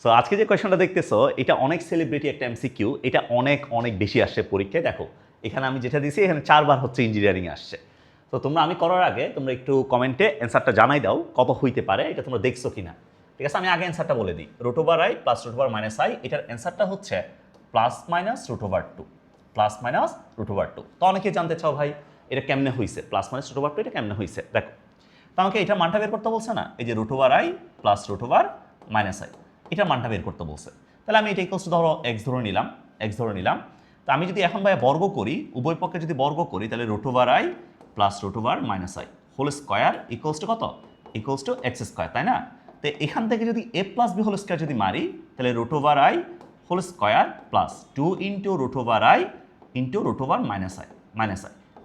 So আজকে যে কোয়েশনটা দেখতেছো এটা অনেক সেলিব্রিটি একটা এমসিকিউ, এটা অনেক অনেক বেশি আসছে পরীক্ষায়। দেখো এখানে আমি যেটা দিছি এখানে 4বার হচ্ছে ইঞ্জিনিয়ারিং আসছে। তো তোমরা আমি করার আগে তোমরা একটু কমেন্টে অ্যান্সারটা জানাই দাও কত হইতে পারে, এটা তোমরা দেখছো কিনা। ঠিক আছে, আমি আগে অ্যান্সারটা বলে দিই। √i প্লাস √i, এটার অ্যান্সারটা হচ্ছে +-√2, +-√2। তো অনেকে জানতে চাও ভাই এটা কেমনে হয়েছে, +-√2 এটা কেমনে হয়েছে। দেখো তো আমাকে এটার মানটা বের করতে বলছে না, এই যে √i প্লাস √i, এটার মানটা বের করতে বলছে। তাহলে আমি এটা ইকুয়ালস টু ধরো এক্স ধরে নিলাম। তো আমি যদি এখন ভাই বর্গ করি, উভয় পক্ষে যদি বর্গ করি, তাহলে √i plus √i whole square equals to কত, ইকুয়ালস টু এক্স স্কোয়ার, তাই না? তো এখান থেকে যদি a plus b whole square যদি মারি, তাহলে √i whole square plus 2 into √i into √i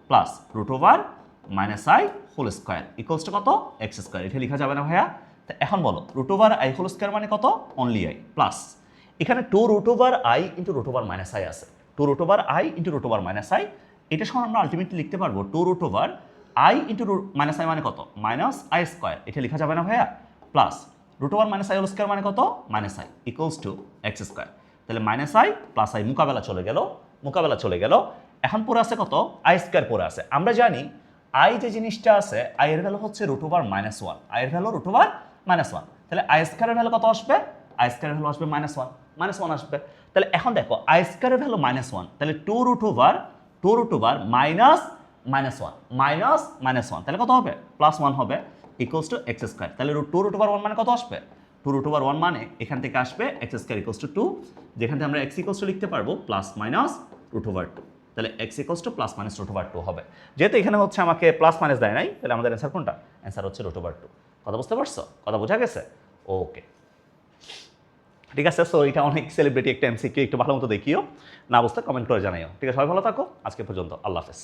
plus √i whole square equals to কত, এক্স স্কোয়ার। এটা লেখা যাবে না ভাইয়া? তো এখন বলো √i হোল স্কোয়ার মানে কত, অনলি i, প্লাস এখানে 2√i ইন্টু √i আছে, 2√i ইন্টু √i। এটা সমান আমরা আলটিমেটলি লিখতে পারবো 2√i ইন্টু -i মানে কত, -i স্কোয়ার। এটা লেখা যাবে না ভাইয়া? প্লাস √i হোল স্কোয়ার মানে কত, -i equals to x square. তাহলে -i প্লাস i মোকাবেলা চলে গেল। এখন পরে আছে কত, i স্কোয়ার পরে আছে। আমরা জানি i যে জিনিসটা আছে, i এর ভ্যালু হচ্ছে √1, i এর ভ্যালু √1। তাহলে i স্কোয়ারের ভ্যালু কত আসবে, i স্কোয়ারের ভ্যালু আসবে -1 আসবে। তাহলে এখন দেখো i স্কোয়ারের ভ্যালু -1, তাহলে 2√1 -1 তাহলে কত হবে, +1 হবে ইকুয়ালস টু এক্স স্কোয়ার। তাহলে 2√1 মানে কত আসবে, 2√1 মানে এখান থেকে আসবে এক্স স্কোয়ার ইকুয়ালস টু 2, যেখান থেকে আমরা এক্স ইকুয়ালস টু লিখতে পারবো +-√2। তাহলে এক্স ইকুয়ালস টু +-√2 হবে। যেহেতু এখানে হচ্ছে আমাকে প্লাস মাইনাস দেয় নাই, তাহলে আমাদের অ্যান্সার কোনটা, অ্যান্সার হচ্ছে √2। কথা বুঝতে পারছো, কথা বোঝা গেছে? ওকে ঠিক আছে। সো এটা অনেক সেলিব্রিটি একটা এমসিকিউ, একটু ভালো মতো দেখিও, না বুঝতে কমেন্ট করে জানাইও। ঠিক আছে, সবাই ভালো থাকো, আজকে পর্যন্ত, আল্লাহ হাফেজ।